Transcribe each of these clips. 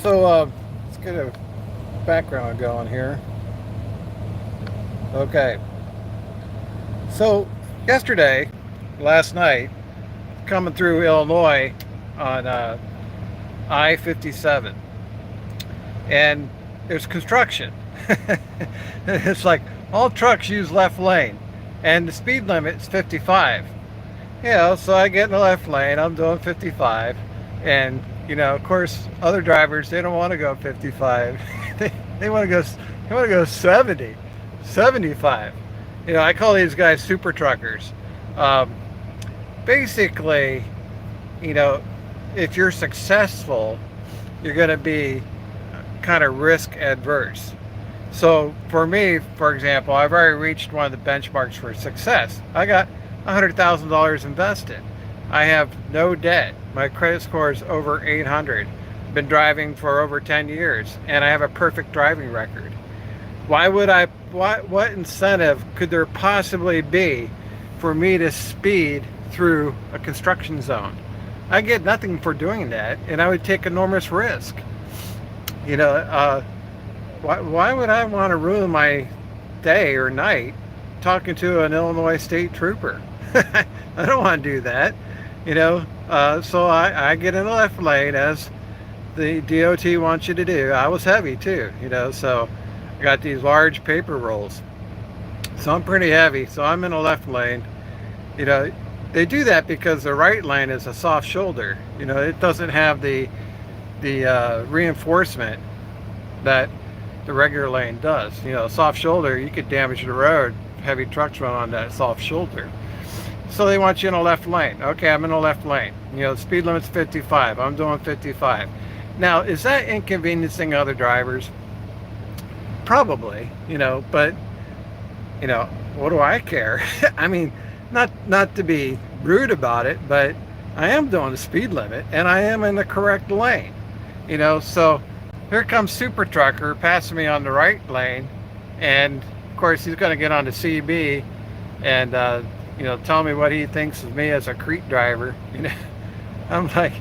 Let's get a background going here. Okay. So, yesterday, last night, coming through Illinois on I-57, and there's construction. It's like all trucks use left lane, and the speed limit is 55. So I get in the left lane, I'm doing 55, and of course, other drivers they don't want to go 55. They want to go 70, 75. I call these guys super truckers. Um, Basically, you know, if you're successful, you're going to be kind of risk adverse. So for me, for example, I've already reached one of the benchmarks for success. I got $100,000 invested. I have no debt. My credit score is over 800. Been driving for over 10 years, and I have a perfect driving record. Why would I? What incentive could there possibly be for me to speed through a construction zone? I get nothing for doing that, and I would take enormous risk. You know, why would I want to ruin my day or night talking to an Illinois state trooper? I don't want to do that. So I get in the left lane as the DOT wants you to do. I was heavy too, so I got these large paper rolls. So I'm pretty heavy, so I'm in the left lane. You know, they do that because the right lane is a soft shoulder. It doesn't have the reinforcement that the regular lane does. Soft shoulder, you could damage the road. Heavy trucks run on that soft shoulder. So they want you in a left lane. Okay, I'm in a left lane. The speed limit's 55. I'm doing 55. Now, is that inconveniencing other drivers? Probably, but what do I care? I mean, not to be rude about it, but I am doing the speed limit and I am in the correct lane. So here comes Super Trucker passing me on the right lane, and of course he's going to get on the CB and tell me what he thinks of me as a Crete driver. I'm like,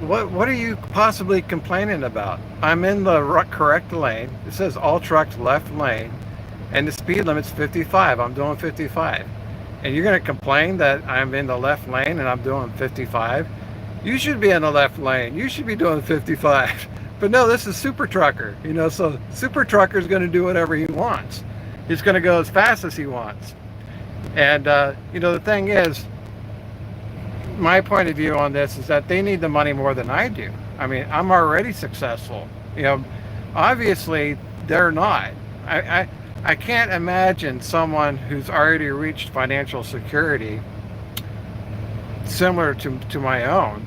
what are you possibly complaining about? I'm in the correct lane. It says all trucks left lane, and the speed limit's 55. I'm doing 55. And you're going to complain that I'm in the left lane and I'm doing 55? You should be in the left lane. You should be doing 55. But no, this is Super Trucker. So Super Trucker is going to do whatever he wants. He's going to go as fast as he wants. And, the thing is, my point of view on this is that they need the money more than I do. I mean, I'm already successful. Obviously they're not. I can't imagine someone who's already reached financial security similar to my own,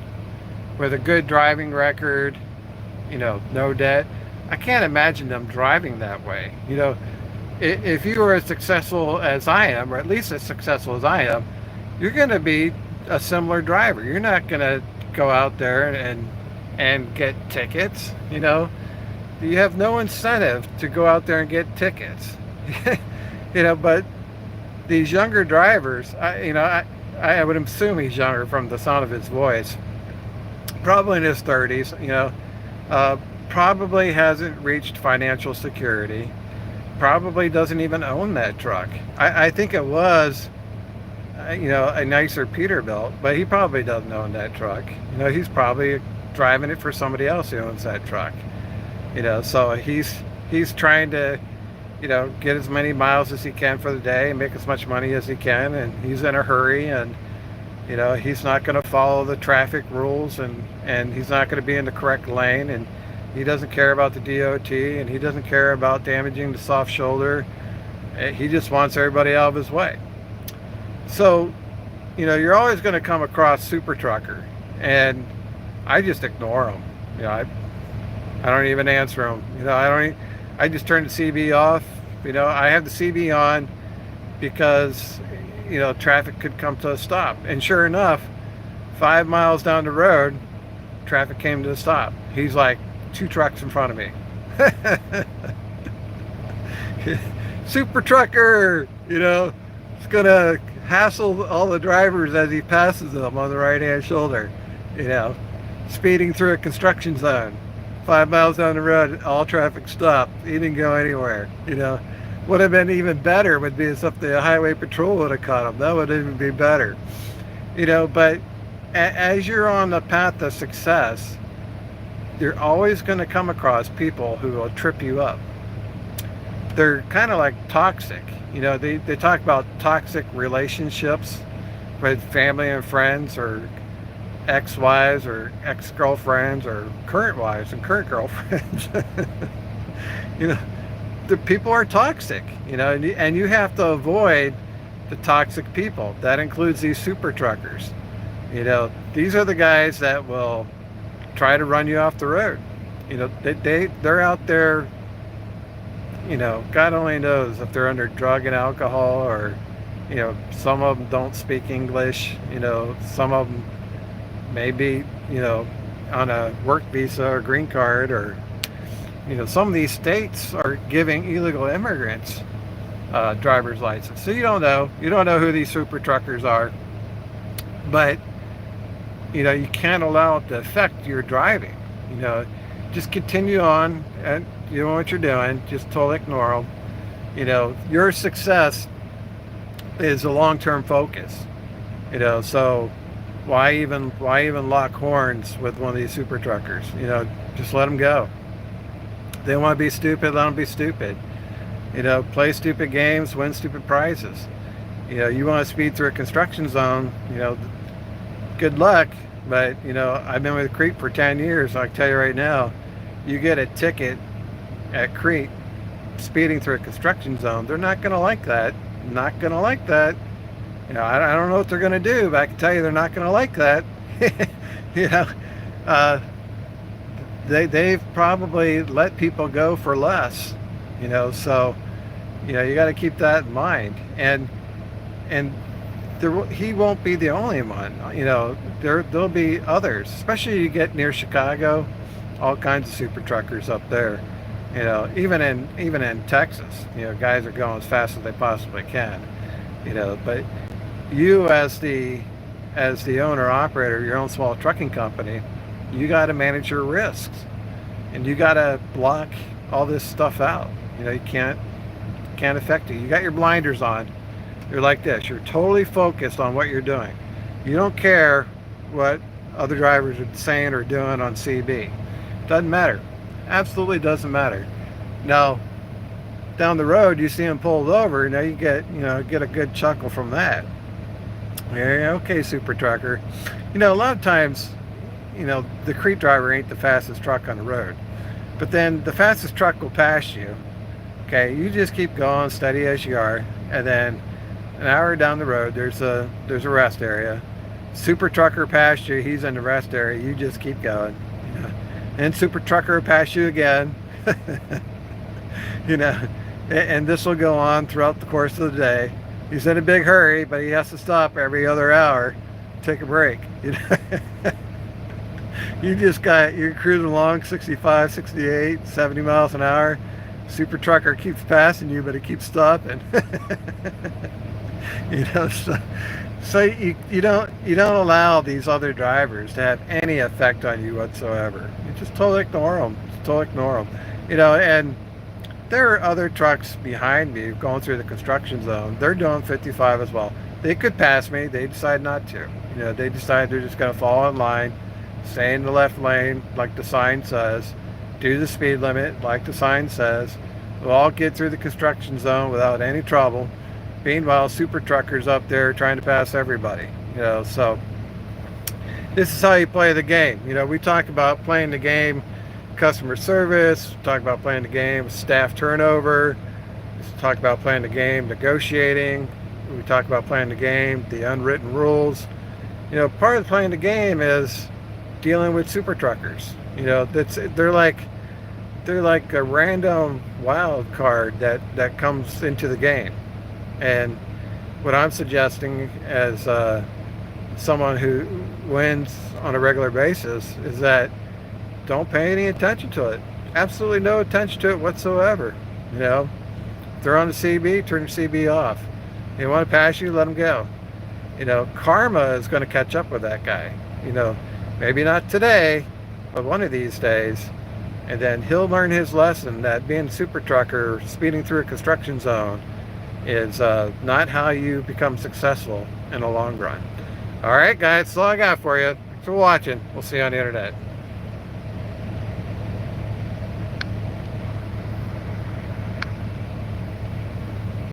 with a good driving record, no debt. I can't imagine them driving that way. If you are as successful as I am, or at least as successful as I am, you're going to be a similar driver. You're not going to go out there and get tickets. You have no incentive to go out there and get tickets. But these younger drivers, I would assume he's younger from the sound of his voice, probably in his 30s. Probably hasn't reached financial security. Probably doesn't even own that truck. I think it was a nicer Peterbilt, but he probably doesn't own that truck. He's probably driving it for somebody else who owns that truck. So he's trying to, get as many miles as he can for the day and make as much money as he can, and he's in a hurry, and he's not going to follow the traffic rules, and he's not going to be in the correct lane, and he doesn't care about the DOT, and he doesn't care about damaging the soft shoulder. He just wants everybody out of his way. So, you're always going to come across Super Trucker, and I just ignore them. I don't even answer them. I just turn the CB off. I have the CB on because, traffic could come to a stop. And sure enough, 5 miles down the road, traffic came to a stop. He's like 2 trucks in front of me. Super Trucker, it's going to hassle all the drivers as he passes them on the right-hand shoulder, speeding through a construction zone. 5 miles down the road, all traffic stopped. He didn't go anywhere. Would have been even better would be as if the highway patrol would have caught him. That would even be better. But as you're on the path of success, you're always going to come across people who will trip you up. They're kind of like toxic. They talk about toxic relationships with family and friends, or ex-wives or ex-girlfriends, or current wives and current girlfriends. you know the people are toxic, and you have to avoid the toxic people. That includes these super truckers. These are the guys that will try to run you off the road. They're out there, God only knows if they're under drug and alcohol, or some of them don't speak English. Some of them maybe on a work visa or green card, or some of these states are giving illegal immigrants driver's license. So you don't know who these super truckers are, but you can't allow it to affect your driving. Just continue on and you know what you're doing. Just totally ignore them. Your success is a long-term focus. So why even lock horns with one of these super truckers? Just let them go. They want to be stupid, let them be stupid. Play stupid games, win stupid prizes. You want to speed through a construction zone, good luck. But I've been with Crete for 10 years. I can tell you right now, you get a ticket at Crete speeding through a construction zone, they're not going to like that. Not going to like that. I don't know what they're going to do, but I can tell you they're not going to like that. They've probably let people go for less. So you got to keep that in mind. And he won't be the only one. There'll be others, especially you get near Chicago, all kinds of super truckers up there. Even in Texas, guys are going as fast as they possibly can. But you as the owner operator of your own small trucking company, you got to manage your risks, and you got to block all this stuff out. You can't affect it. You got your blinders on. You're like this. You're totally focused on what you're doing. You don't care what other drivers are saying or doing on CB. Doesn't matter. Absolutely doesn't matter. Now, down the road, you see them pulled over. Now you get a good chuckle from that. Yeah, okay, super trucker. A lot of times, the Crete driver ain't the fastest truck on the road, but then the fastest truck will pass you. Okay, you just keep going steady as you are, and then an hour down the road, there's a rest area. Super trucker passed you, he's in the rest area. You just keep going. And super trucker will pass you again. And this will go on throughout the course of the day. He's in a big hurry, but he has to stop every other hour, take a break. You're cruising along 65, 68, 70 miles an hour. Super trucker keeps passing you, but he keeps stopping. So you don't allow these other drivers to have any effect on you whatsoever. You just totally ignore them. And there are other trucks behind me going through the construction zone. They're doing 55 as well. They could pass me. They decide not to. They decide they're just going to fall in line, stay in the left lane like the sign says, do the speed limit like the sign says. We'll all get through the construction zone without any trouble. Meanwhile, super truckers up there trying to pass everybody. So this is how you play the game. We talk about playing the game, customer service. We talk about playing the game, staff turnover. We talk about playing the game, negotiating. We talk about playing the game, the unwritten rules. Part of playing the game is dealing with super truckers. They're like a random wild card that comes into the game. And what I'm suggesting as someone who wins on a regular basis is that don't pay any attention to it. Absolutely no attention to it whatsoever. If they're on the CB, turn your CB off. They want to pass you, let them go. Karma is going to catch up with that guy. Maybe not today, but one of these days. And then he'll learn his lesson that being a super trucker, speeding through a construction zone, is not how you become successful in the long run. All right, guys, that's all I got for you. Thanks for watching. We'll see you on the internet.